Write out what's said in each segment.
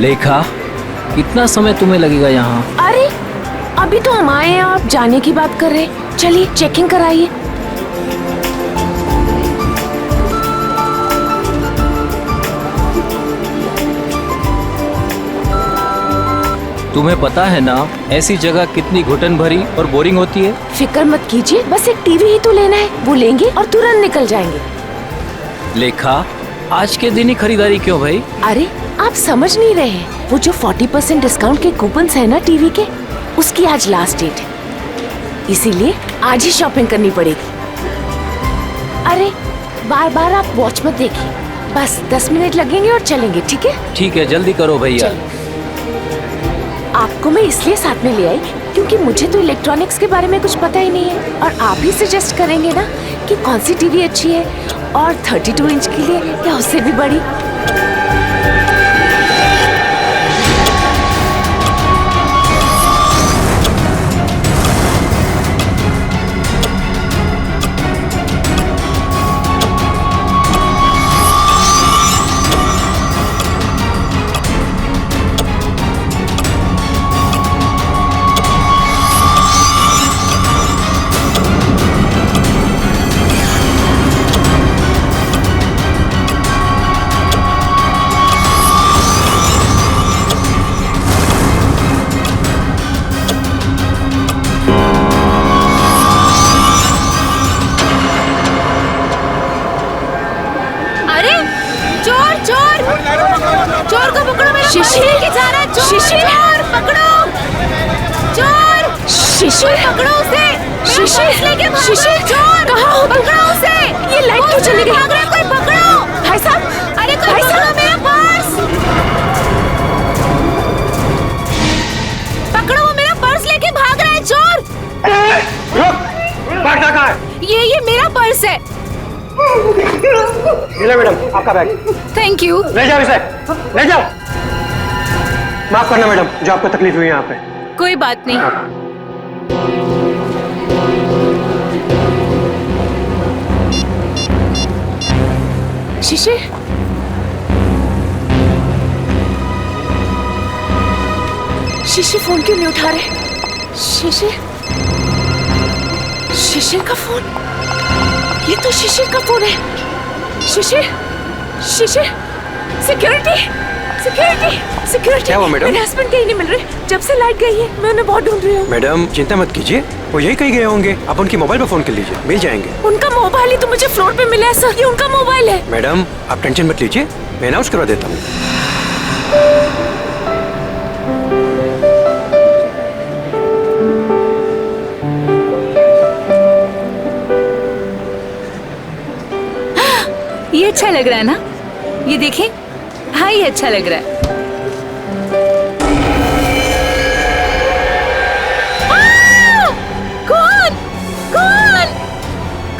लेखा, कितना समय तुम्हें लगेगा यहाँ? अरे अभी तो हम आए हैं, आप जाने की बात कर रहे हैं। चलिए चेकिंग कराइए। तुम्हें पता है ना ऐसी जगह कितनी घुटन भरी और बोरिंग होती है? फिक्र मत कीजिए, बस एक टीवी ही तो लेना है, वो लेंगे और तुरंत निकल जाएंगे। लेखा, आज के दिन ही खरीदारी क्यों भाई? अरे आप समझ नहीं रहे हैं, वो जो 40% डिस्काउंट के कूपन्स है ना टीवी के, उसकी आज लास्ट डेट है, इसीलिए आज ही शॉपिंग करनी पड़ेगी। अरे बार बार आप वॉच मत देखिए, बस 10 मिनट लगेंगे और चलेंगे, ठीक है? ठीक है, जल्दी करो भैया। आपको मैं इसलिए साथ में ले आई क्योंकि मुझे तो इलेक्ट्रॉनिक्स के बारे में कुछ पता ही नहीं है, और आप ही सजेस्ट करेंगे ना कि कौन सी टीवी अच्छी है, और 32 इंच के लिए या उससे भी बड़ी। चोर को पकड़ो, मेरा शिशिर के जा रहा है। शिशिर पकड़ो, चोर शिशिर पकड़ो उसे। शिशिर लेके शिशिर चोर कहाँ हो? पकड़ो उसे। ये लाइट क्यों चली गई? भाग रहा है कोई, पकड़ो। भाई साहब, अरे कोई पकड़ो मेरा पर्स। पकड़ो, वो मेरा पर्स लेके भाग रहा है चोर। रुक, भागना कहाँ है? ये मेरा पर्स है। ले मैडम, आपका बैग। Thank you. ले जाओ इसे, ले जाओ। माफ करना मैडम, जो आपको तकलीफ हुई यहाँ पे। कोई बात नहीं। शिशिर, शिशिर फोन क्यों नहीं उठा रहे? शिशिर, शिशिर का फोन, ये तो शिशिर का फोन है। शिशिर, शिशिर, सिक्योरिटी, सिक्योरिटी, सिक्योरिटी। क्या हुआ मैडम? मेरे हस्बैंड कहीं नहीं मिल रहे, जब से लाइट गई है मैं उन्हें बहुत ढूंढ रही हूँ। मैडम चिंता मत कीजिए, वो यही कहीं गए होंगे। आप उनकी मोबाइल पर फोन कर लीजिए, मिल जाएंगे। उनका मोबाइल ही तो मुझे फ्लोर पे मिला है सर, ये उनका मोबाइल है। मैडम आप टेंशन मत लीजिए, मैं अनाउंस करवा देता हूँ। ये अच्छा लग रहा है ना? ये देखें, हाँ ये अच्छा लग रहा है। कौन? कौन?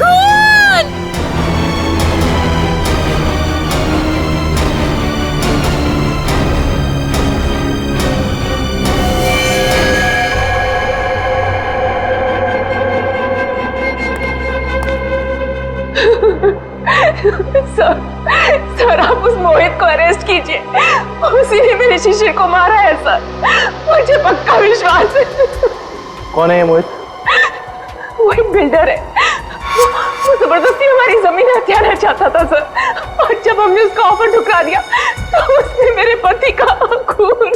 कौन? सर आप उस मोहित को अरेस्ट कीजिए, उसी ने मेरे शिशिर को मारा है सर, मुझे पक्का विश्वास है। कौन है ये मोहित? वो एक बिल्डर है, वो जबरदस्ती हमारी जमीन हथियाना चाहता था सर, और जब हमने उसका ऑफर ठुकरा दिया तो उसने मेरे पति का खून।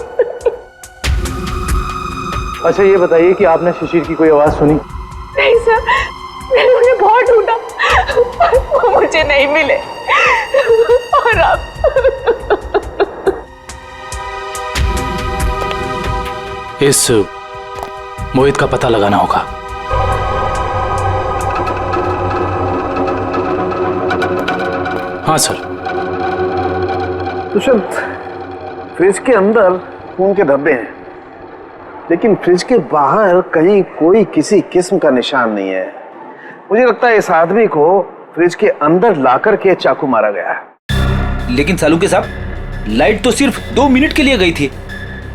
अच्छा ये बताइए कि आपने शिशिर की कोई आवाज सुनी? नहीं सर, मैंने उन्हें बहुत ढूंढा, वो मुझे नहीं मिले, और आप इस मोहित का पता लगाना होगा। हाँ सर। दुष्यंत, फ्रिज के अंदर खून के धब्बे हैं, लेकिन फ्रिज के बाहर कहीं कोई किसी किस्म का निशान नहीं है। मुझे लगता है इस आदमी को फ्रिज के अंदर लाकर के चाकू मारा गया है। लेकिन सालू साहब, लाइट तो सिर्फ 2 मिनट के लिए गई थी,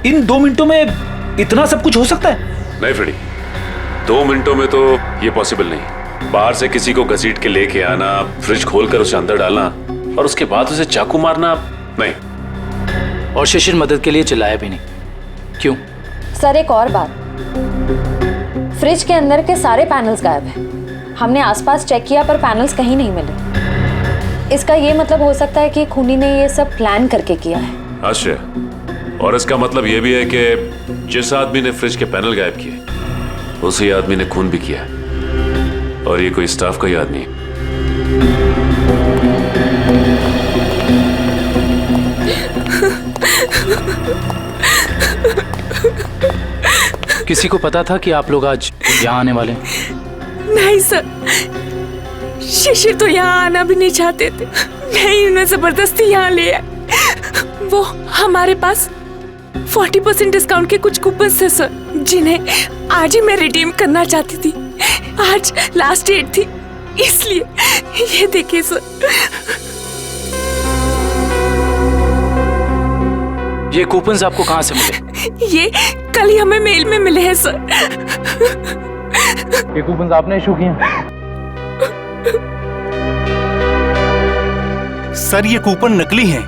इन 2 मिनटों में इतना सब कुछ हो सकता है? नहीं फ्रेडी, 2 मिनटों में तो ये पॉसिबल नहीं। बाहर से किसी को घसीट के लेके आना, फ्रिज खोलकर उसे अंदर डालना और उसके बाद उसे चाकू मारना, नहीं। और शिशिर मदद के लिए चिल्लाया भी नहीं। क्यों? सर एक और बात, फ्रिज के अंदर के सारे पैनल्स गायब हैं। हमने आसपास चेक किया पर पैनल्स कहीं नहीं मिले। इसका ये मतलब हो सकता है कि खूनी ने ये सब प्लान करके किया है। आश्चर्य। और इसका मतलब ये भी है कि जिस आदमी ने फ्रिज के पैनल गायब किए उसी आदमी ने खून भी किया, और ये कोई स्टाफ का ही आदमी है। किसी को पता था कि आप लोग आज यहाँ आने वाले हैं? नहीं सर, शिशिर तो यहाँ आना भी नहीं चाहते थे। नहीं, उन्हें जबरदस्ती यहाँ ले आए। वो हमारे पास 40% डिस्काउंट के कुछ कूपन्स थे सर, जिन्हें आज ही मैं रिडीम करना चाहती थी। आज लास्ट डेट थी, इसलिए ये देखिए सर। ये कूपन्स आपको कहाँ से मिले? ये कल ही हमें मेल में मिले हैं सर। ये कूपन्स आपने इशू किए? सर ये कूपन नकली हैं।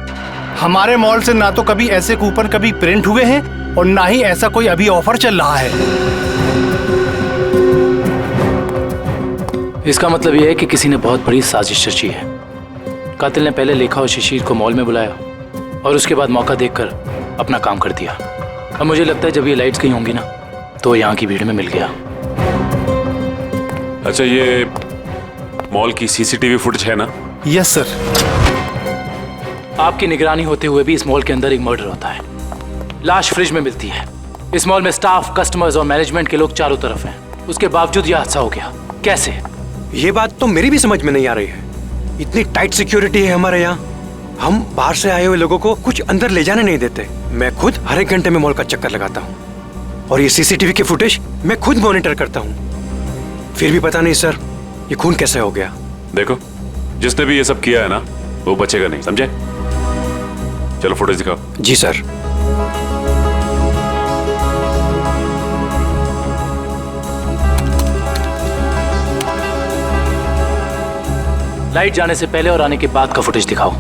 हमारे मॉल से ना तो कभी ऐसे कूपन कभी प्रिंट हुए हैं और ना ही ऐसा कोई अभी ऑफर चल रहा है। इसका मतलब यह है कि किसी ने बहुत बड़ी साजिश रची है। कातिल ने पहले लेखा और शिशिर को मॉल में बुलाया और उसके बाद मौका देखकर अपना काम कर दिया। अब मुझे लगता है जब ये लाइट्स गई होंगी ना तो यहाँ की भीड़ में मिल गया। अच्छा, ये मॉल की सीसीटीवी फुटेज है ना? Yes sir. आपकी निगरानी होते हुए भी इस मॉल के अंदर एक मर्डर होता है। लाश फ्रिज में मिलती है। इस मॉल में स्टाफ, कस्टमर्स और मैनेजमेंट के लोग चारों तरफ हैं। उसके बावजूद यह हादसा हो गया। कैसे? ये बात तो मेरी भी समझ में नहीं आ रही है। इतनी टाइट सिक्योरिटी है हमारे यहाँ, हम बाहर से आए हुए लोगों को कुछ अंदर ले जाने नहीं देते। मैं खुद हर एक घंटे में मॉल का चक्कर लगाता हूँ और ये सीसीटीवी की फुटेज मैं खुद मॉनिटर करता हूँ। फिर भी पता नहीं सर, ये खून कैसे हो गया। देखो, जिसने भी ये सब किया है ना वो बचेगा नहीं, समझे? चलो फुटेज दिखाओ। जी सर। लाइट जाने से पहले और आने के बाद का फुटेज दिखाओ।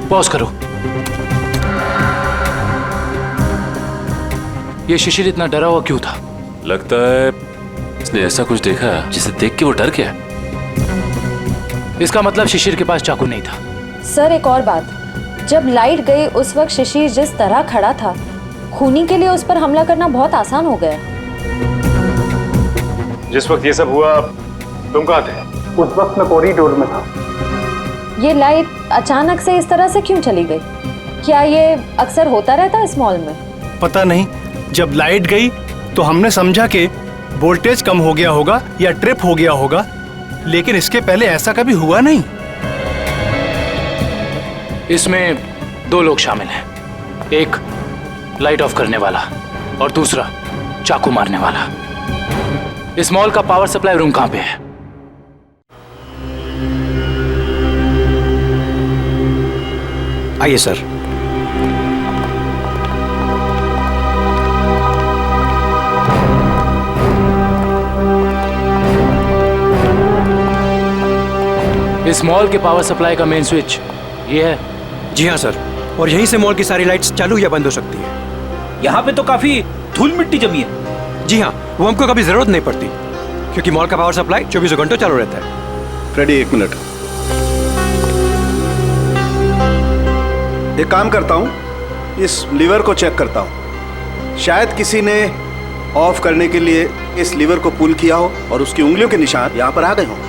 पॉज करो। ये शिशिर इतना डरा हुआ क्यों था? लगता है इसने ऐसा कुछ देखा जिसे देख के वो डर गया। इसका मतलब शिशिर के पास चाकू नहीं था। सर एक और बात, जब लाइट गई उस वक्त शिशिर जिस तरह खड़ा था, खूनी के लिए उस पर हमला करना बहुत आसान हो गया। जिस वक्त ये सब हुआ तुम कहाँ थे? उस वक्त मैं कॉरिडोर में था। ये लाइट अचानक से इस तरह से क्यों चली गई? क्या ये अक्सर होता रहता है इस मॉल में? पता नहीं, जब लाइट गई तो हमने समझा कि वोल्टेज कम हो गया होगा या ट्रिप हो गया होगा, लेकिन इसके पहले ऐसा कभी हुआ नहीं। इसमें दो लोग शामिल हैं, एक लाइट ऑफ करने वाला और दूसरा चाकू मारने वाला। इस मॉल का पावर सप्लाई रूम कहाँ पे है? आइए सर। इस मॉल के पावर सप्लाई का मेन स्विच ये है? जी हाँ सर, और यहीं से मॉल की सारी लाइट्स चालू या बंद हो सकती है। यहाँ पे तो काफी धूल मिट्टी जमी है। जी हाँ, वो हमको कभी जरूरत नहीं पड़ती क्योंकि मॉल का पावर सप्लाई 24 घंटों चालू रहता है। फ्रेडी एक मिनट, एक काम करता हूँ, इस लीवर को चेक करता हूँ। शायद किसी ने ऑफ करने के लिए इस लीवर को पुल किया हो और उसकी उंगलियों के निशान यहाँ पर आ गए हों।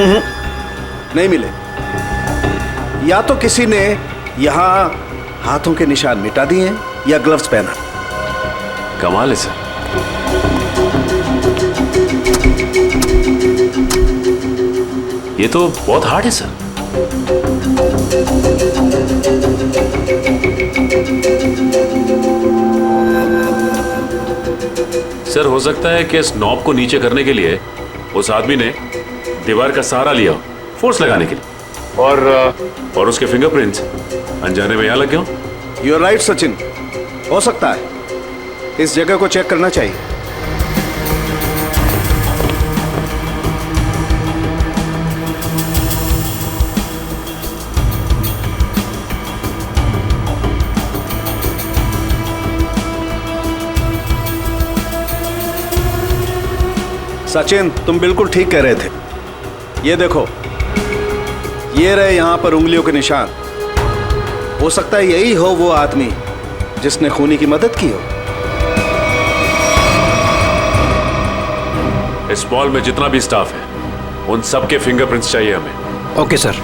नहीं मिले। या तो किसी ने यहाँ हाथों के निशान मिटा दिए हैं या ग्लव्स पहना। कमाल है सर। ये तो बहुत हार्ड है सर। सर हो सकता है कि इस नॉब को नीचे करने के लिए उस आदमी ने दीवार का सहारा लिया, फोर्स लगाने के लिए, और उसके फिंगरप्रिंट्स अनजाने में यहां लग गए हो। यू आर राइट सचिन, हो सकता है। इस जगह को चेक करना चाहिए। सचिन, तुम बिल्कुल ठीक कह रहे थे। ये देखो, ये रहे यहां पर उंगलियों के निशान। हो सकता है यही हो वो आदमी जिसने खूनी की मदद की हो। इस मॉल में जितना भी स्टाफ है उन सबके फिंगरप्रिंट्स चाहिए हमें। Okay sir.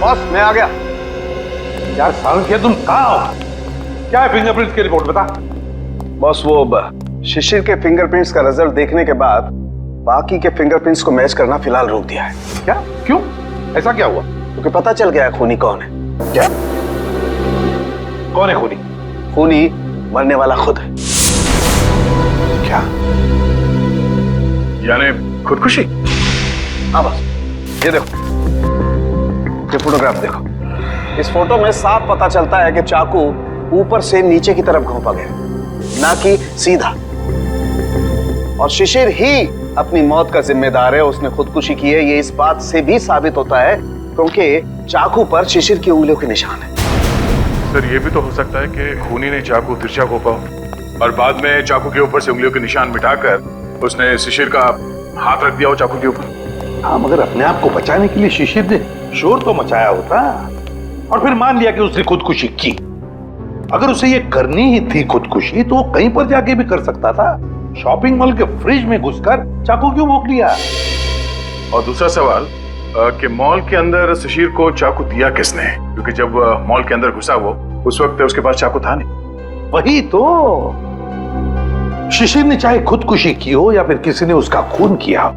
बॉस, मैं आ गया। यार साल के तुम कहाँ हो? क्या है फिंगरप्रिंट्स की रिपोर्ट, बता। बॉस, वो शिशिर के फिंगरप्रिंट्स का रिजल्ट देखने के बाद बाकी के फिंगरप्रिंट्स को मैच करना फिलहाल रोक दिया है। क्या? क्यों? ऐसा क्या हुआ? क्योंकि पता चल गया है खूनी कौन है। क्या? कौन है खूनी? खूनी मरने वाला खुद है। क्या? यानी खुदकुशी? हाँ बस, ये देखो, ये फोटोग्राफ देखो। इस फोटो में साफ पता चलता है कि चाकू ऊपर से नीचे की तरफ घोंपा गया, ना कि सीधा। और शिशिर ही अपनी मौत का जिम्मेदार है, उसने खुदकुशी की है। ये इस बात से भी साबित होता है क्योंकि चाकू पर शिशिर की उंगलियों के निशान है। सर, ये भी तो हो सकता है कि खूनी ने चाकू तिरछा घोंपा हो और बाद में चाकू के ऊपर से उंगलियों के निशान मिटाकर उसने शिशिर का हाथ रख दिया हो चाकू के ऊपर। हाँ, मगर अपने आप को बचाने के लिए शिशिर ने शोर तो मचाया होता और फिर मान लिया कि उसने खुदकुशी की। अगर उसे ये करनी ही थी खुदकुशी तो कहीं पर जाके भी कर सकता था। शॉपिंग मॉल के फ्रिज में घुसकर चाकू क्यों भोंक लिया? और दूसरा सवाल कि मॉल के अंदर शिशिर को चाकू दिया किसने? क्योंकि जब मॉल के अंदर घुसा वो, उस वक्त उसके पास चाकू था नहीं। वही तो, शिशिर ने चाहे खुदकुशी की हो या फिर किसी ने उसका खून किया,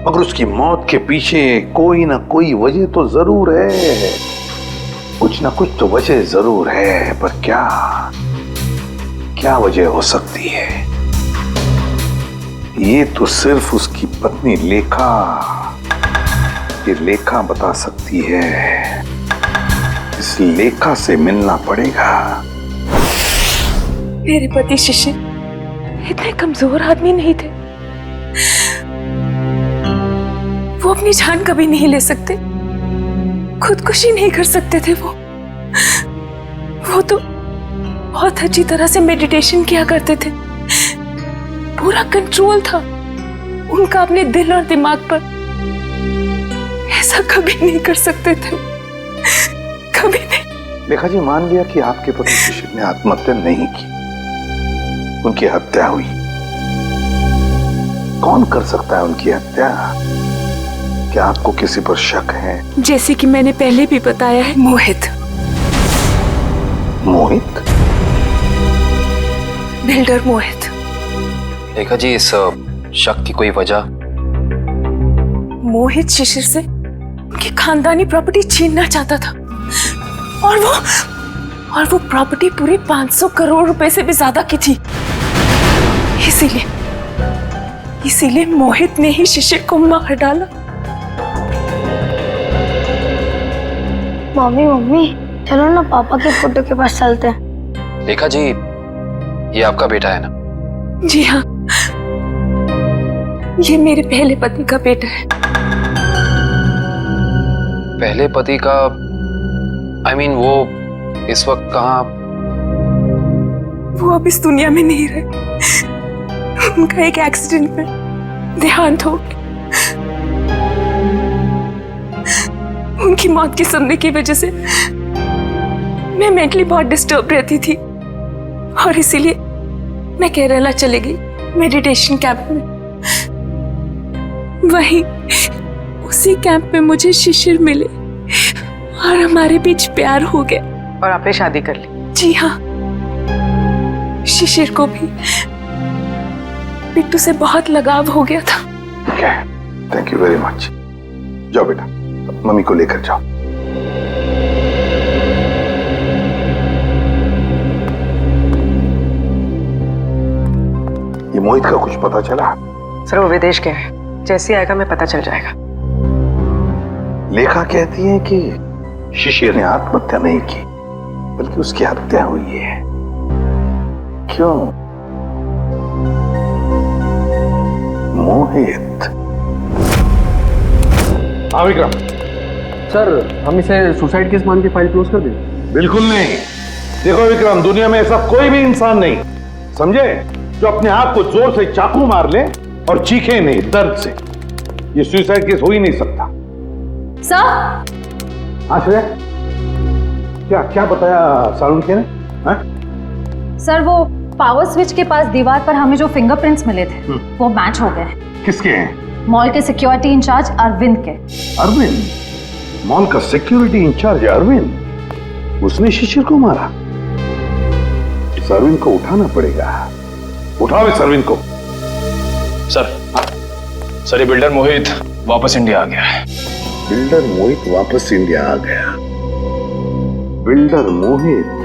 मगर उसकी मौत के पीछे कोई ना कोई वजह तो जरूर है। कुछ ना कुछ तो वजह जरूर है, पर क्या वजह हो सकती है? ये तो सिर्फ उसकी पत्नी लेखा बता सकती है। इस लेखा से मिलना पड़ेगा। मेरे पति शिशिर इतने कमजोर आदमी नहीं थे। वो अपनी जान कभी नहीं ले सकते, खुदकुशी नहीं कर सकते थे। वो तो बहुत अच्छी तरह से मेडिटेशन किया करते थे। पूरा कंट्रोल था उनका अपने दिल और दिमाग पर। ऐसा कभी नहीं कर सकते थे, कभी नहीं। लेखा जी, मान लिया कि आपके पति शिशिर ने आत्महत्या नहीं की, उनकी हत्या हुई। कौन कर सकता है उनकी हत्या? क्या आपको किसी पर शक है? जैसे कि मैंने पहले भी बताया है, मोहित। मोहित? बिल्डर मोहित। लेखा जी, इस शक की कोई वजह? मोहित शिशिर से उनकी खानदानी प्रॉपर्टी छीनना चाहता था और वो प्रॉपर्टी पूरे 500 करोड़ रुपए से भी ज्यादा की थी। इसीलिए मोहित ने ही शिशिर को मार डाला। मम्मी चलो ना पापा के फोटो के पास चलते हैं। लेखा जी, ये आपका बेटा है ना? जी हाँ, ये मेरे पहले पति का बेटा है। पहले पति का? I mean, वो इस वक्त कहाँ? वो अब इस दुनिया में नहीं रहे। उनका एक एक्सीडेंट में देहांत हो गया। उनकी मौत के सुनने की वजह से मैं मेंटली बहुत डिस्टर्ब रहती थी। और इसीलिए मैं केरला चली गई मेडिटेशन कैंप में। वहीं उसी कैंप में मुझे शिशिर मिले और हमारे बीच प्यार हो गया। और आपने शादी कर ली? जी हाँ, शिशिर को भी बिट्टू से बहुत लगाव हो गया था। Thank you very much. जाओ बेटा, मम्मी को लेकर जाओ। ये मोहित का कुछ पता चला? सर वो विदेश गया है, जैसे आएगा मैं पता चल जाएगा। लेखा कहती है कि शिशिर ने आत्महत्या नहीं की बल्कि उसकी हत्या हुई है। क्यों? मोहित। हाँ विक्रम। सर हम इसे सुसाइड केस मान के फाइल क्लोज कर दें? बिल्कुल नहीं। देखो विक्रम, दुनिया में ऐसा कोई भी इंसान नहीं, समझे, जो अपने आप को जोर से चाकू मार ले और चीखे नहीं दर्द से। ये सुसाइड केस हो ही नहीं सकता। सर। आश्रय, क्या क्या बताया सारुण के ने? सर वो पावर स्विच के पास दीवार पर हमें जो फिंगरप्रिंट्स मिले थे वो मैच हो गए। किसके हैं? मॉल के सिक्योरिटी इंचार्ज अरविंद के। अरविंद? मॉल का सिक्योरिटी इंचार्ज अरविंद? उसने शिशिर को मारा? इस अरविंद को उठाना पड़ेगा। उठाओ इस अरविंद को। सर ये बिल्डर मोहित वापस इंडिया आ गया है। बिल्डर मोहित वापस इंडिया आ गया? बिल्डर मोहित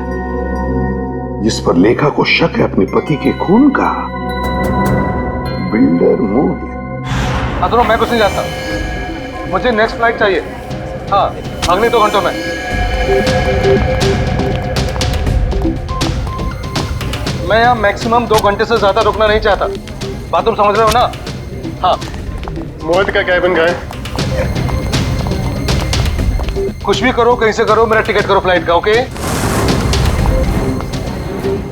जिस पर लेखा को शक है अपने पति के खून का? बिल्डर मोहित। हाँ मैं कुछ नहीं जानता, मुझे नेक्स्ट फ्लाइट चाहिए। हाँ अगले 2 घंटों में। मैं यहाँ मैक्सिमम 2 घंटे से ज्यादा रुकना नहीं चाहता। बात तुम समझ रहे हो ना? हाँ। मोहित का कैबिन का है। कुछ भी करो, कहीं से करो, मेरा टिकट करो फ्लाइट का। ओके?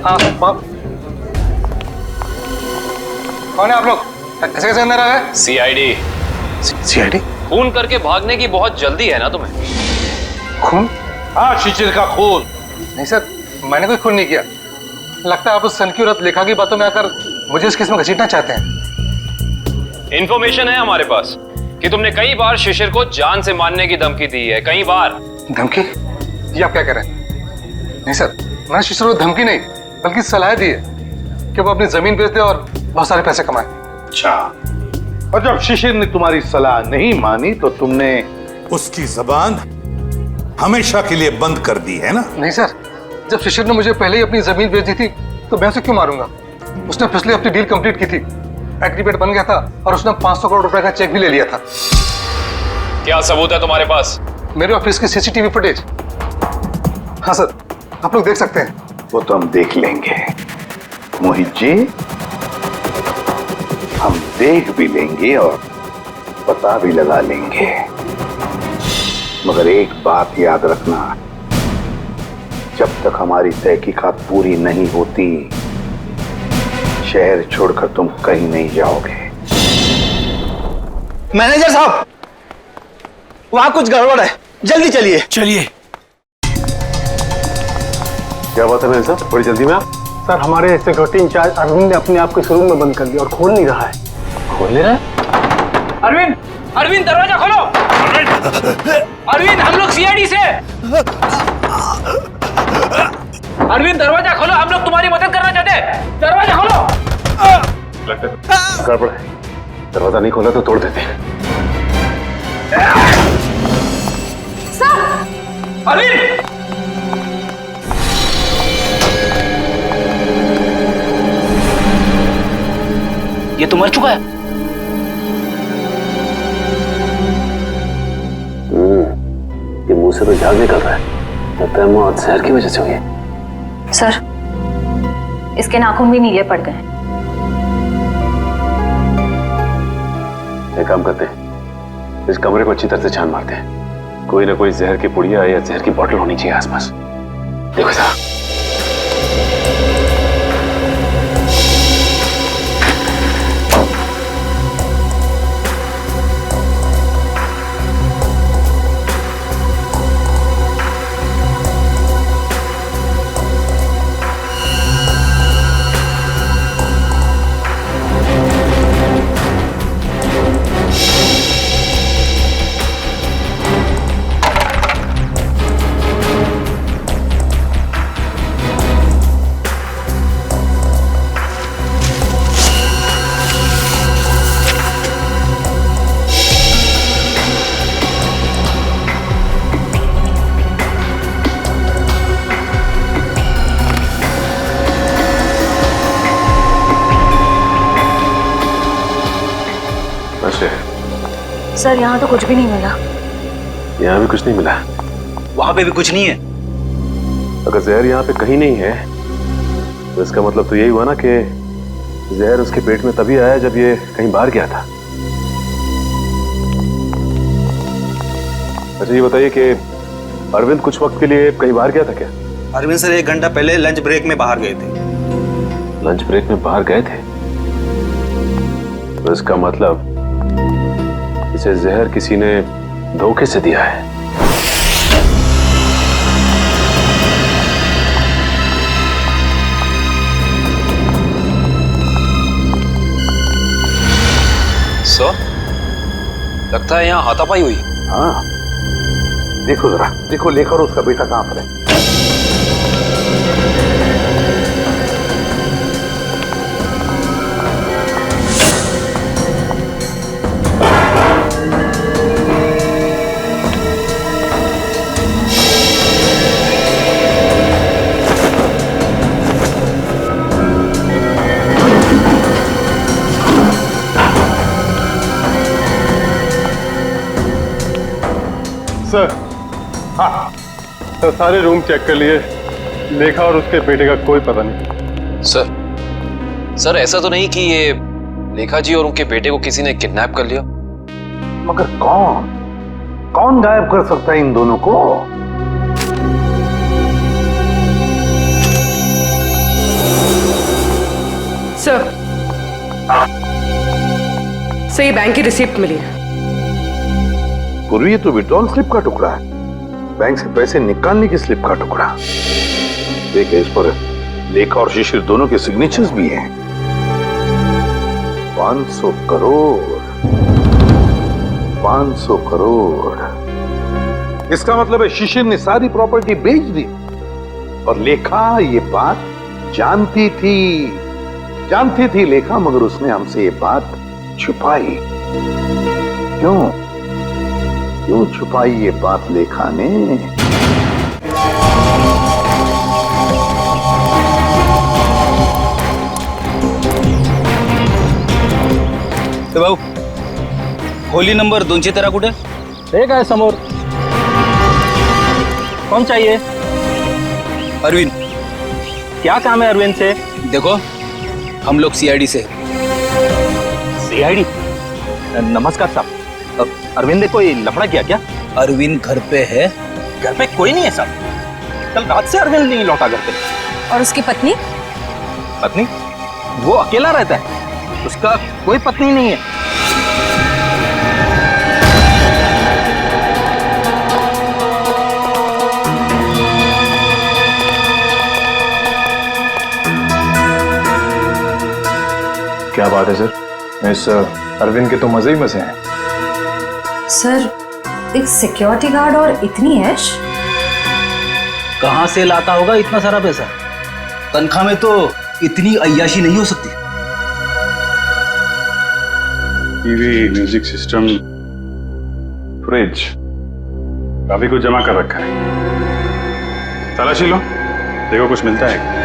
हाँ। कौन है आप लोग? ऐसे कैसे अंदर आ गए? सीआईडी। सीआईडी? खून करके भागने की बहुत जल्दी है ना तुम्हें? खून? हाँ शिशिर का खून। नहीं सर, मैंने कोई खून नहीं किया। लगता है आप उस सनकी लेखा की बातों में आकर मुझे इस केस में घसीटना चाहते हैं। इंफॉर्मेशन है हमारे पास कि तुमने कई बार शिशिर को जान से मारने की धमकी दी है। कई बार। धमकी? ये आप क्या कह रहे हैं? नहीं सर, मैंने शिशिर को धमकी नहीं बल्कि सलाह दी है कि वो अपनी जमीन बेच दे और बहुत सारे पैसे कमाए। अच्छा, और जब शिशिर ने तुम्हारी सलाह नहीं मानी तो तुमने उसकी जबान हमेशा के लिए बंद कर दी है ना? नहीं सर, जब शिशिर ने मुझे पहले ही अपनी जमीन बेच दी थी तो मैं उसे क्यों मारूंगा? उसने पिछले हफ्ते डील कंप्लीट की थी, एग्रीमेंट बन गया था और उसने 500 करोड़ रुपए का चेक भी ले लिया था। क्या सबूत है तुम्हारे पास? मेरे ऑफिस की सीसीटीवी फुटेज। हाँ सर, आप लोग देख सकते हैं। वो तो हम देख लेंगे मोहित जी, हम देख भी लेंगे और पता भी लगा लेंगे। मगर एक बात याद रखना, जब तक हमारी तहकीकात पूरी नहीं होती शहर छोड़कर तुम कहीं नहीं जाओगे। मैनेजर साहब, वहां कुछ गड़बड़ है, जल्दी चलिए। चलिए। क्या बात है मैनेजर साहब, बड़ी जल्दी में आप? सर हमारे सिक्योरिटी इंचार्ज अरविंद ने अपने आप को इस रूम में बंद कर दिया और खोल नहीं रहा है। खोल नहीं रहा है? अरविंद, अरविंद दरवाजा खोलो। अरविंद, हम लोग सीआईडी से। अरविंद दरवाजा खोलो, हम लोग तुम्हारी मदद करना चाहते हैं। दरवाजा खोलो। गड़बड़ है, दरवाजा नहीं खोला तो तोड़ देते हैं। अरविंद! ये तो मर चुका है। ये मुंह से तो झाग निकल रहा है। लगता है मौत जहर की वजह से हुई है। सर, इसके नाखून भी नीले पड़ गए। एक काम करते हैं, इस कमरे को अच्छी तरह से छान मारते हैं। कोई ना कोई जहर की पुड़िया या जहर की बोतल होनी चाहिए आसपास। देखो साहब। सर यहाँ तो कुछ भी नहीं मिला। यहाँ भी कुछ नहीं मिला? वहां पे भी कुछ नहीं है। अगर जहर यहाँ पे कहीं नहीं है तो इसका मतलब तो यही हुआ ना कि जहर उसके पेट में तभी आया जब ये कहीं बाहर गया था। अच्छा ये बताइए कि अरविंद कुछ वक्त के लिए कहीं बाहर गया था क्या? अरविंद सर 1 घंटा पहले लंच ब्रेक में बाहर गए थे। लंच ब्रेक में बाहर गए थे? तो इसका मतलब इसे जहर किसी ने धोखे से दिया है। सर, लगता है यहाँ हाथापाई हुई। हाँ, देखो जरा, देखो लेखा और उसका बेटा कहाँ पर है। सर, हाँ सर, सारे रूम चेक कर लिए। लेखा और उसके बेटे का कोई पता नहीं। सर ऐसा तो नहीं कि ये लेखा जी और उनके बेटे को किसी ने किडनैप कर लिया? मगर कौन गायब कर सकता है इन दोनों को? सर, ये बैंक की रिसिप्ट मिली है। पूर्वी ये तो विड्रॉल स्लिप का टुकड़ा है, बैंक से पैसे निकालने की स्लिप का टुकड़ा। देखिए इस पर लेखा और शिशिर दोनों के सिग्नेचर्स भी हैं। 500 करोड़ 500 करोड़। इसका मतलब है शिशिर ने सारी प्रॉपर्टी बेच दी और लेखा ये बात जानती थी लेखा, मगर उसने हमसे ये बात छुपाई। क्यों छुपाई ये बात लेखा ने? तो भाऊ खोली नंबर 213 कुठे? हे काय समोर. कौन चाहिए? अरविंद. क्या काम है अरविंद से? देखो हम लोग सीआईडी से। सीआईडी? नमस्कार साहब, अरविंद ने कोई लफड़ा किया क्या? अरविंद घर पे है। घर पे कोई नहीं है साहब, कल रात से अरविंद नहीं लौटा घर पे। और उसकी पत्नी? पत्नी? वो अकेला रहता है, उसका कोई पत्नी नहीं है। क्या बात है सर, इस अरविंद के तो मजे ही मजे हैं। सर, एक सिक्योरिटी गार्ड और इतनी ऐश? कहां से लाता होगा इतना सारा पैसा? तनख्वाह में तो इतनी अय्याशी नहीं हो सकती। टीवी, म्यूजिक सिस्टम, फ्रिज, काफी कुछ जमा कर रखा है। तलाशी लो, देखो कुछ मिलता है।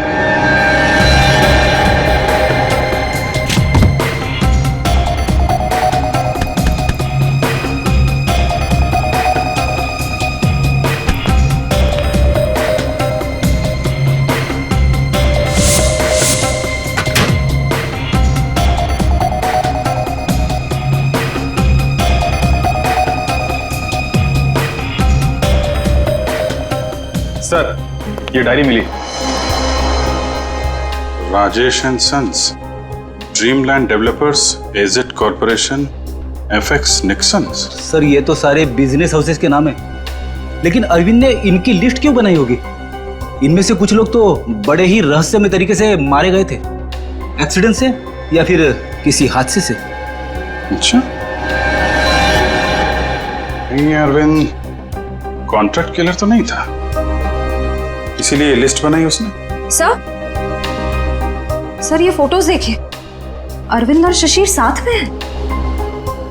सर, ये डायरी मिली। Rajesh and sons, Dreamland developers, AZ corporation, FX Nixons. Sir ये तो सारे बिजनेस हाउसेस के नाम है, लेकिन अरविंद ने इनकी लिस्ट क्यों बनाई होगी? इनमें से कुछ लोग तो बड़े ही रहस्यमय तरीके से मारे गए थे, एक्सीडेंट से या फिर किसी हादसे से। अच्छा, ये अरविंद कॉन्ट्रैक्ट किलर तो नहीं था, इसीलिए लिस्ट बनाई उसने। सर ये फोटोज देखिए, अरविंद और शिशिर साथ में हैं।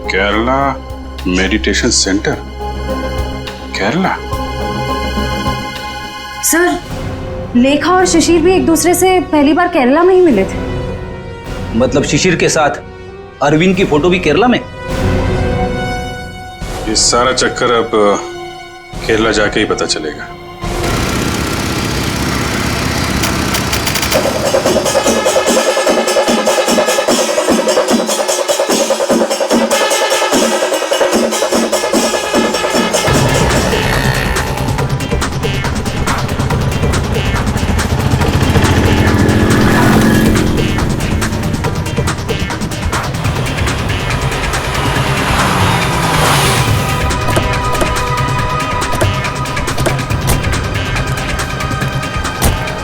Kerala meditation centre, Kerala. Sir, लेखा और शिशिर भी एक दूसरे से पहली बार केरला में ही मिले थे। मतलब शिशिर के साथ अरविंद की फोटो भी केरला में? ये सारा चक्कर अब केरला जाके ही पता चलेगा।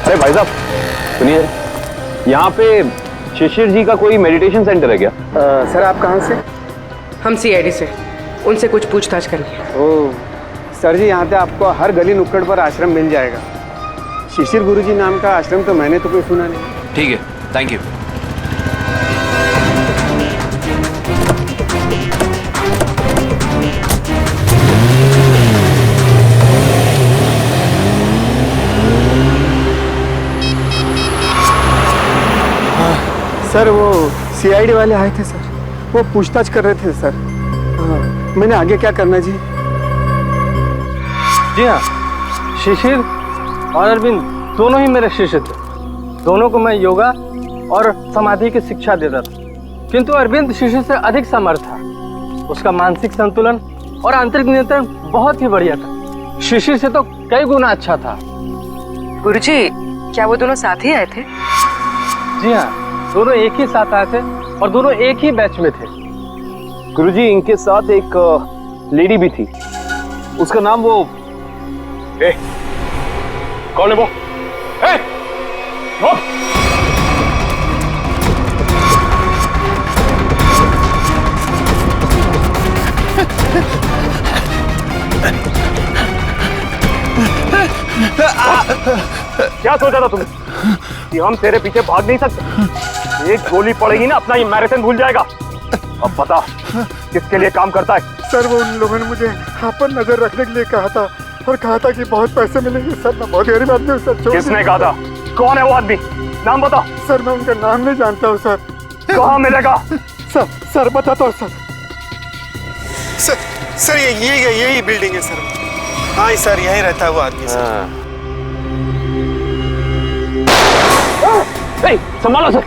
अरे भाई साहब सुनिए, यहाँ पे शिशिर जी का कोई मेडिटेशन सेंटर है क्या? सर आप कहाँ से? हम सीआईडी से, उनसे कुछ पूछताछ करनी है। ओह सर जी, यहाँ पे आपको हर गली नुक्कड़ पर आश्रम मिल जाएगा। शिशिर गुरुजी नाम का आश्रम तो मैंने तो कोई सुना नहीं। ठीक है, थैंक यू। सर वो सीआईडी वाले आए थे सर, वो पूछताछ कर रहे थे सर। हाँ, मैंने आगे क्या करना जी? जी हाँ, शिशिर और अरविंद दोनों ही मेरे शिष्य थे। दोनों को मैं योगा और समाधि की शिक्षा देता था, किंतु अरविंद शिशिर से अधिक समर्थ था। उसका मानसिक संतुलन और आंतरिक नियंत्रण बहुत ही बढ़िया था। शिशिर से तो कई गुना अच्छा था। गुरुजी, क्या वो दोनों साथ ही आए थे? जी हाँ, दोनों एक ही साथ आए थे और दोनों एक ही बैच में थे। गुरुजी, इनके साथ एक लेडी भी थी, उसका नाम वो कौन है वो? क्या सोचा था तुमने कि हम तेरे पीछे भाग नहीं सकते? एक गोली पड़ेगी ना, अपना ये मैराथन भूल जाएगा। अब बता किसके लिए काम करता है? सर वो उन लोगों ने मुझे यहाँ पर नजर रखने के लिए कहा था और कहा था कि बहुत पैसे मिलेंगे। सर मैं बहुत गरीब आदमी हूँ सर। किसने कहा था? कौन है वो आदमी? नाम बता। सर मैं उनका नाम नहीं जानता हूँ सर। कहाँ मिलेगा? सर बताता हूँ सर। सर यही बिल्डिंग है सर। हाँ सर, यहीं रहता है वो आदमी सर। संभालो सर।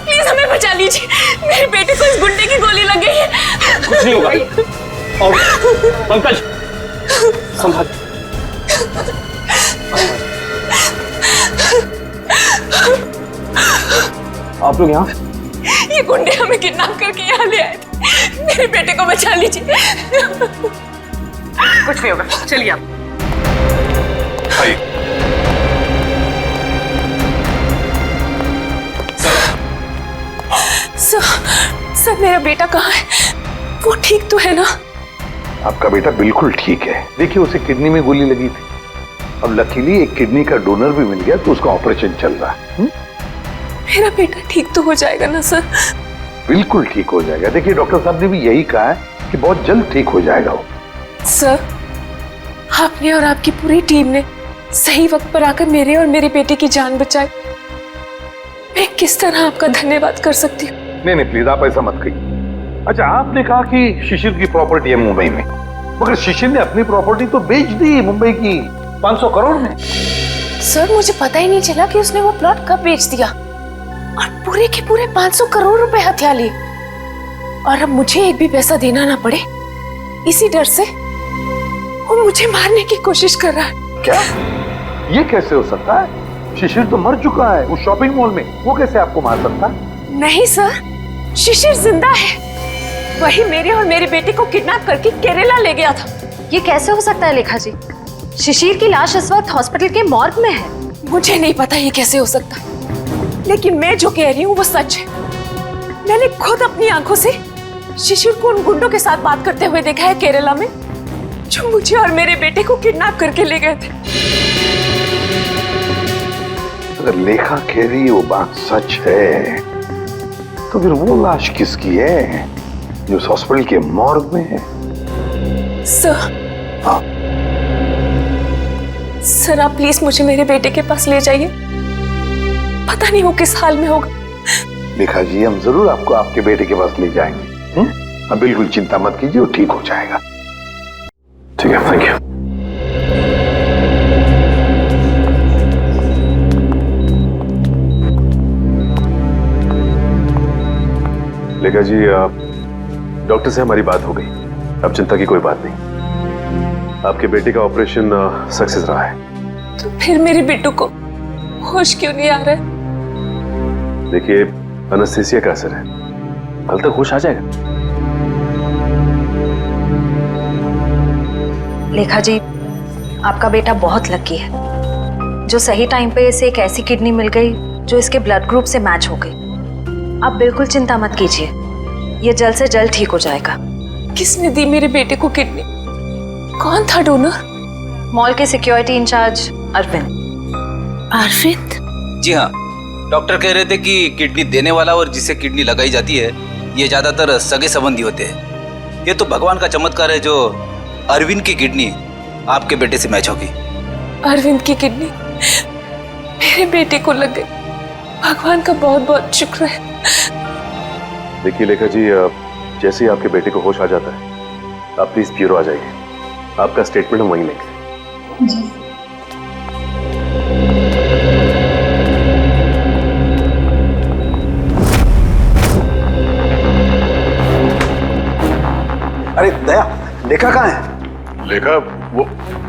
प्लीज हमें बचा लीजिए। मेरे बेटे को इस गुंडे की गोली लग गई है। कुछ नहीं होगा। और पंकज संभाल। आप लोग यहाँ? ये गुंडे हमें किडनैप करके यहाँ ले आए थे। मेरे बेटे को बचा लीजिए। कुछ नहीं होगा, चलिए आप। सर मेरा बेटा कहाँ है? वो ठीक तो है ना? आपका बेटा बिल्कुल ठीक है। देखिए उसे किडनी में गोली लगी थी, अब लकीली एक किडनी का डोनर भी मिल गया तो उसका ऑपरेशन चल रहा है। मेरा बेटा ठीक तो हो जाएगा ना सर? बिल्कुल ठीक हो जाएगा। देखिए डॉक्टर साहब ने भी यही कहा है कि बहुत जल्द ठीक हो जाएगा वो। सर आपने और आपकी पूरी टीम ने सही वक्त पर आकर मेरे और मेरे बेटे की जान बचाई। मैं किस तरह आपका धन्यवाद कर सकती हूँ? नहीं नहीं प्लीज आप ऐसा मत कहिए। अच्छा आपने कहा कि शिशिर की प्रॉपर्टी है मुंबई में, मगर शिशिर ने अपनी प्रॉपर्टी तो बेच दी मुंबई की 500 करोड़ में। सर मुझे पता ही नहीं चला कि उसने वो प्लॉट कब बेच दिया और पूरे के पूरे 500 करोड़ रुपए हथिया लिए। और अब मुझे एक भी पैसा देना ना पड़े, इसी डर से वो मुझे मारने की कोशिश कर रहा है। क्या? ये कैसे हो सकता है? शिशिर तो मर चुका है उस शॉपिंग मॉल में, वो कैसे आपको मार सकता है? नहीं सर, शिशिर जिंदा है। वही मेरे और मेरे बेटे को किडनैप करके केरला ले गया था। ये कैसे हो सकता है लेखा जी? शिशिर की लाश इस वक्त हॉस्पिटल के मॉर्ग में है। मुझे नहीं पता ये कैसे हो सकता है, लेकिन मैं जो कह रही हूँ वो सच है। मैंने खुद अपनी आंखों से शिशिर को उन गुंडों के साथ बात करते हुए देखा है केरला में, जो मुझे और मेरे बेटे को किडनैप करके ले गए थे। अगर लेखा कह रही वो बात सच है तो फिर वो लाश किसकी है जो उस हॉस्पिटल के मॉर्ग में है? सर, हाँ सर आप प्लीज मुझे मेरे बेटे के पास ले जाइए। पता नहीं वो किस हाल में होगा। लेखा जी हम जरूर आपको आपके बेटे के पास ले जाएंगे। अब बिल्कुल चिंता मत कीजिए, वो ठीक हो जाएगा। ठीक है, थैंक यू। लेखा जी डॉक्टर से हमारी बात हो गई, अब चिंता की कोई बात नहीं। आपके बेटे का ऑपरेशन सक्सेस रहा है। तो फिर मेरे बेटू को होश क्यों नहीं आ रहा है? देखिए एनेस्थीसिया का असर है, कल तक होश आ जाएगा। लेखा जी आपका बेटा बहुत लकी है, जो सही टाइम पे इसे एक ऐसी किडनी मिल गई जो इसके ब्लड ग्रुप से मैच हो गई। आप बिल्कुल चिंता मत कीजिए, ये जल्द से जल्द ठीक हो जाएगा। किसने दी मेरे बेटे को किडनी? कौन था डोनर? मॉल के सिक्योरिटी इंचार्ज अरविंद। अरविंद? जी हाँ, डॉक्टर कह रहे थे कि किडनी देने वाला और जिसे किडनी लगाई जाती है ये ज्यादातर सगे संबंधी होते हैं। ये तो भगवान का चमत्कार है जो अरविंद की किडनी आपके बेटे से मैच होगी। अरविंद की किडनी मेरे बेटे को लग गई, भगवान का बहुत बहुत शुक्र है। देखिए लेखा जी जैसे ही आपके बेटे को होश आ जाता है आप प्लीज ब्यूरो आ जाइए, आपका स्टेटमेंट हम वहीं लेंगे। जी। अरे दया, लेखा कहाँ है? लेखा वो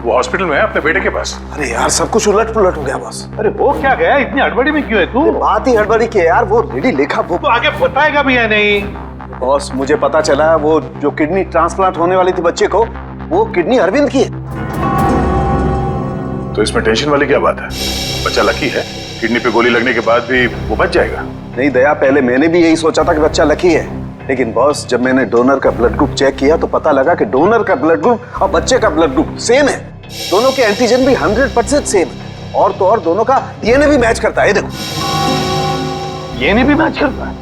हॉस्पिटल में है अपने बेटे के पास। अरे यार सब कुछ उलट पुलट हो गया बॉस। अरे हो क्या गया? इतनी हड़बड़ी में क्यों है तू? बात ही हड़बड़ी की है यार। वो लेडी लेखा वो तो आगे बताएगा भी या नहीं? बॉस मुझे पता चला वो जो किडनी ट्रांसप्लांट होने वाली थी बच्चे को, वो किडनी अरविंद की है। तो इसमें टेंशन वाली क्या बात है? बच्चा लकी है, किडनी पे गोली लगने के बाद भी वो बच जाएगा। नहीं दया, पहले मैंने भी यही सोचा था कि बच्चा लकी है, लेकिन बॉस जब मैंने डोनर का ब्लड ग्रुप चेक किया तो पता लगा कि डोनर का ब्लड ग्रुप और बच्चे का ब्लड ग्रुप सेम है। दोनों के एंटीजन भी 100% सेम है, और तो और दोनों का डीएनए भी मैच करता है। देखो डीएनए भी मैच करता है।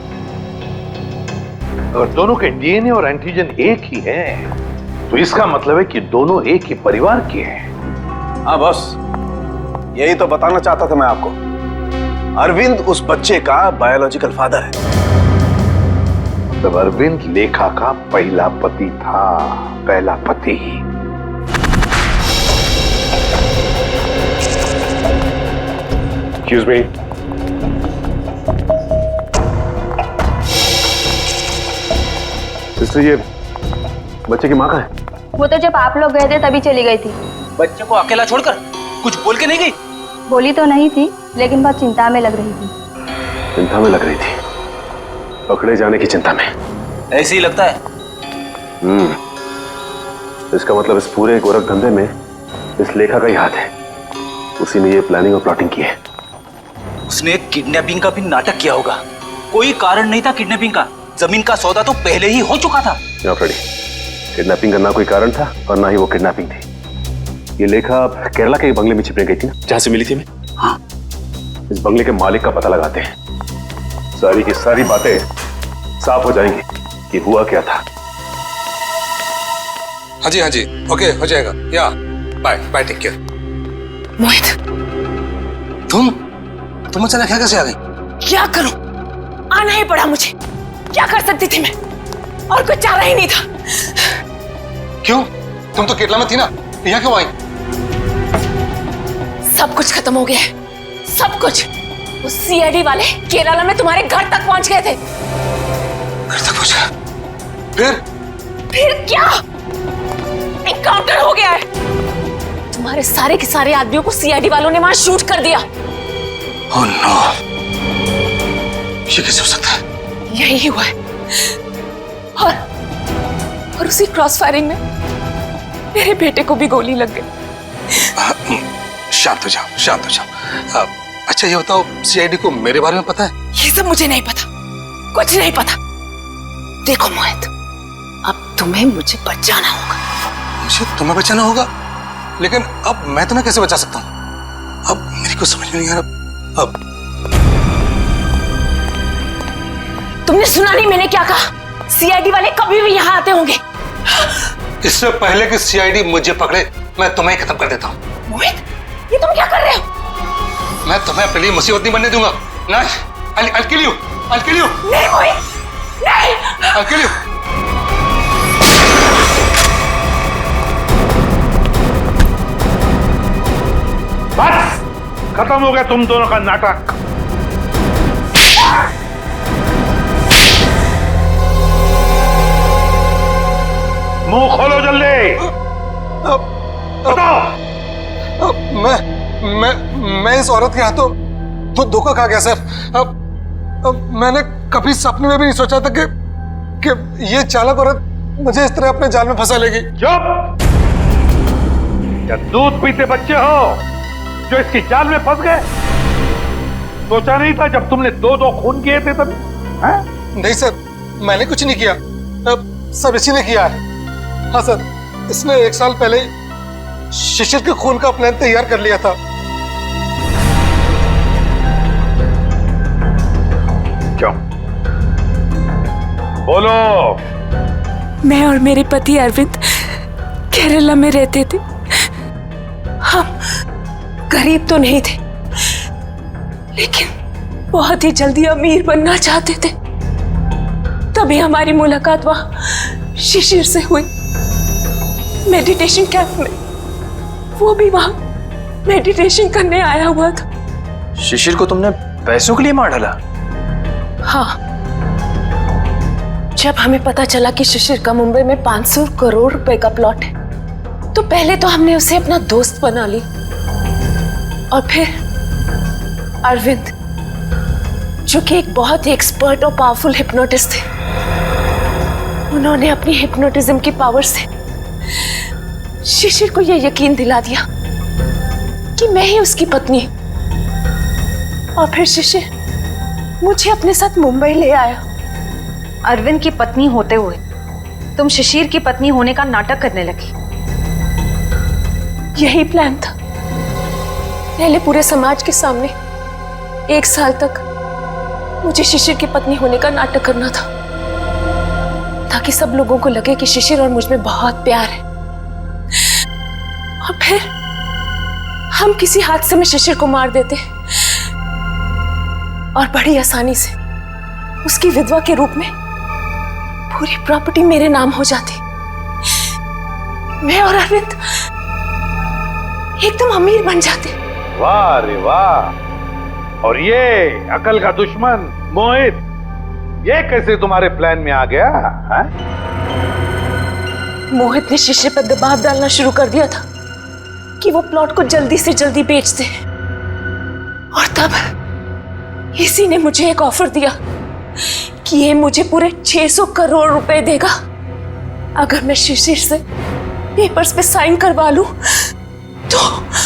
अगर दोनों के डीएनए और एंटीजन एक ही है तो इसका मतलब है कि दोनों एक ही परिवार के हैं। हाँ बॉस, यही तो बताना चाहता था मैं आपको। अरविंद उस बच्चे का बायोलॉजिकल फादर है। तब अरविंद लेखा का पहला पति था, पहला पति। एक्सक्यूज मी, सिस्टर ये बच्चे की माँ कहाँ है? वो तो जब आप लोग गए थे तभी चली गई थी। बच्चे को अकेला छोड़कर कुछ बोल के नहीं गई? बोली तो नहीं थी, लेकिन बहुत चिंता में लग रही थी। चिंता में लग रही थी? पकड़े जाने की चिंता में? ऐसे ही लगता है। इसका मतलब इस पूरे गोरख धंधे में इस लेखा का ही हाथ है। उसी ने ये प्लानिंग और प्लॉटिंग की है। उसने किडनैपिंग का भी नाटक किया होगा। कोई कारण नहीं था किडनैपिंग का, जमीन का सौदा तो पहले ही हो चुका था। फ्रेडी, किडनैपिंग का ना कोई कारण था और ना ही वो किडनैपिंग थी। ये लेखा केरला के बंगले में छिपने गई थी ना, जहां से मिली थी हमें। हाँ, इस बंगले के मालिक का पता लगाते हैं, सारी की सारी बातें साफ हो जाएंगी कि हुआ क्या था। हाँ जी ओके हो जाएगा। या बाय बाय, टेक केयर। मोहित, तुम अचानक यहाँ कैसे आ गई? क्या करूं? आना ही पड़ा मुझे। क्या कर सकती थी मैं? और कुछ चारा ही नहीं था। क्यों? तुम तो केरला में थी ना, यहाँ क्यों आई? सब कुछ खत्म हो गया है, सब कुछ। उस सीआईडी वाले केरला में तुम्हारे घर तक पहुंच गए थे। घर तक पहुंच गया? फिर क्या? एनकाउंटर हो गया है। तुम्हारे सारे के सारे आदमियों को सीआईडी वालों ने वहां शूट कर दिया। ओह नो, ये कैसे हो सकता है? यही हुआ है। और उसी क्रॉस फायरिंग में मेरे बेटे को भी गोली लग गई। शांत हो जाओ, शांत हो जाओ। अच्छा ये बताओ, सीआईडी को मेरे बारे में पता है? ये सब मुझे नहीं पता, कुछ नहीं पता। देखो मोहित, अब तुम्हें मुझे बचाना होगा। मुझे तुम्हें बचाना होगा? लेकिन अब मैं तुम्हें कैसे बचा सकता हूँ? अब मेरी कुछ समझ में नहीं आ रहा। अब तुमने सुना नहीं मैंने क्या कहा? सीआईडी वाले कभी भी यहाँ आते होंगे। इससे पहले कि सीआईडी मुझे पकड़े, मैं तुम्हें खत्म कर देता हूँ। मोहित, ये तुम क्या कर रहे हो? मैं तुम्हें अपने लिए मुसीबत नहीं बनने दूंगा। नहीं, I'll kill you, I'll kill you। नहीं मोहित, नहीं। I'll kill you। बस खत्म हो गया तुम दोनों का नाटक। मुंह खोलो जल्दी। बताओ। मैं इस औरत के हाथों तो धोखा खा गया सर। अब मैंने कभी सपने में भी नहीं सोचा था कि ये चालाक औरत मुझे इस तरह अपने जाल में फंसा लेगी। चुप! क्या दूध पीते बच्चे हो जो इसकी जाल में फंस गए? सोचा नहीं था जब तुमने दो खून किए थे तभी? नहीं सर, मैंने कुछ नहीं किया, सब इसी ने किया है। हाँ सर, इसने 1 साल पहले शिशिर के खून का प्लान तैयार कर लिया था। क्यों? बोलो। मैं और मेरे पति अरविंद केरला में रहते थे। हम गरीब तो नहीं थे, लेकिन बहुत ही जल्दी अमीर बनना चाहते थे। तभी हमारी मुलाकात वहां शिशिर से हुई, मेडिटेशन कैंप में। वो भी वहां मेडिटेशन करने आया हुआ था। शिशिर को तुमने पैसों के लिए मार डाला? हाँ, जब हमें पता चला कि शिशिर का मुंबई में 500 करोड़ रुपए का प्लॉट है, तो पहले तो हमने उसे अपना दोस्त बना ली, और फिर अरविंद, जो कि एक बहुत ही एक्सपर्ट और पावरफुल हिप्नोटिस्ट थे, उन्होंने अपनी हिप्नोटिज्म की पावर से शिशिर को यह यकीन दिला दिया कि मैं ही उसकी पत्नी हूं। और फिर शिशिर मुझे अपने साथ मुंबई ले आया। अरविंद की पत्नी होते हुए तुम शिशिर की पत्नी होने का नाटक करने लगी। यही प्लान था। पहले पूरे समाज के सामने 1 साल तक मुझे शिशिर की पत्नी होने का नाटक करना था, ताकि सब लोगों को लगे कि शिशिर और मुझ में बहुत प्यार है। और फिर हम किसी हादसे में शिशिर को मार देते और बड़ी आसानी से उसकी विधवा के रूप में पूरी प्रॉपर्टी मेरे नाम हो जाती। मैं और अरविंद एकदम अमीर बन जाते। वाह रे वाह! और ये अकल का दुश्मन मोहित, ये कैसे तुम्हारे प्लान में आ गया? है? मोहित ने शिशिर पर दबाव डालना शुरू कर दिया था कि वो प्लॉट को जल्दी से जल्दी बेच दे। और तब इसी ने मुझे एक ऑफर दिया कि ये मुझे पूरे 600 करोड़ रुपए देगा अगर मैं शिशिर से पेपर्स पे साइन करवा लूं तो।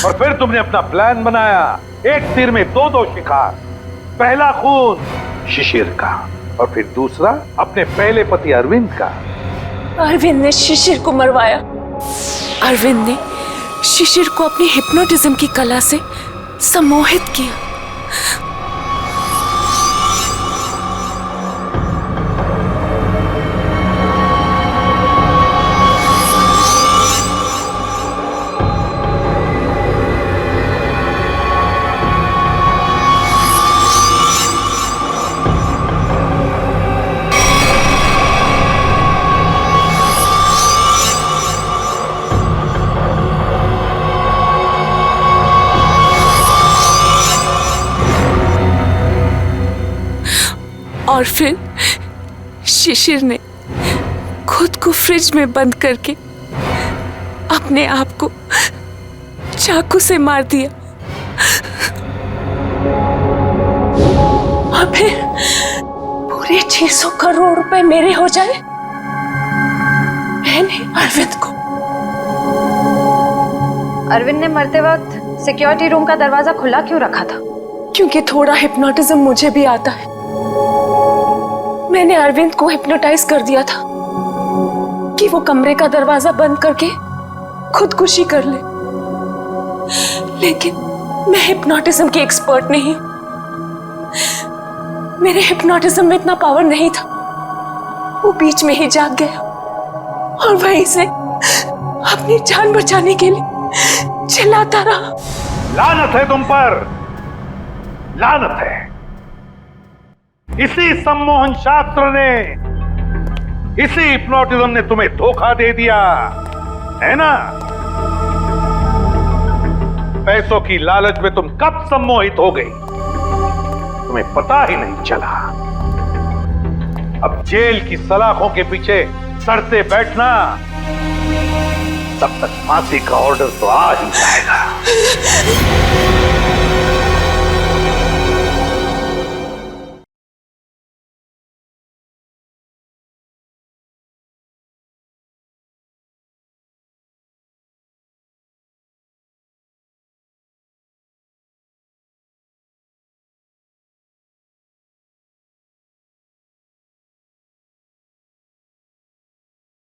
और फिर तुमने अपना प्लान बनाया, एक तीर में दो शिकार। पहला खून शिशिर का, और फिर दूसरा अपने पहले पति अरविंद का। अरविंद ने शिशिर को मरवाया। अरविंद ने शिशिर को अपनी हिप्नोटिज्म की कला से सम्मोहित किया। और फिर शिशिर ने खुद को फ्रिज में बंद करके अपने आप को चाकू से मार दिया। और फिर पूरे 600 करोड़ रुपए मेरे हो जाए। मैंने अरविंद को। अरविंद ने मरते वक्त सिक्योरिटी रूम का दरवाजा खुला क्यों रखा था? क्योंकि थोड़ा हिप्नोटिज्म मुझे भी आता है। मैंने अरविंद को हिप्नोटाइज कर दिया था कि वो कमरे का दरवाजा बंद करके खुदकुशी कर ले। लेकिन मैं हिप्नोटिज्म की एक्सपर्ट नहीं हूं। मेरे हिप्नोटिज्म में इतना पावर नहीं था। वो बीच में ही जाग गया और वहीं से अपनी जान बचाने के लिए चिल्लाता रहा। लानत है तुम पर, लानत है। इसी सम्मोहन शास्त्र ने, इसी हिप्नोटिज्म ने तुम्हें धोखा दे दिया है ना? पैसों की लालच में तुम कब सम्मोहित हो गई, तुम्हें पता ही नहीं चला। अब जेल की सलाखों के पीछे सड़ते बैठना, तब तक फांसी का ऑर्डर तो आ ही जाएगा।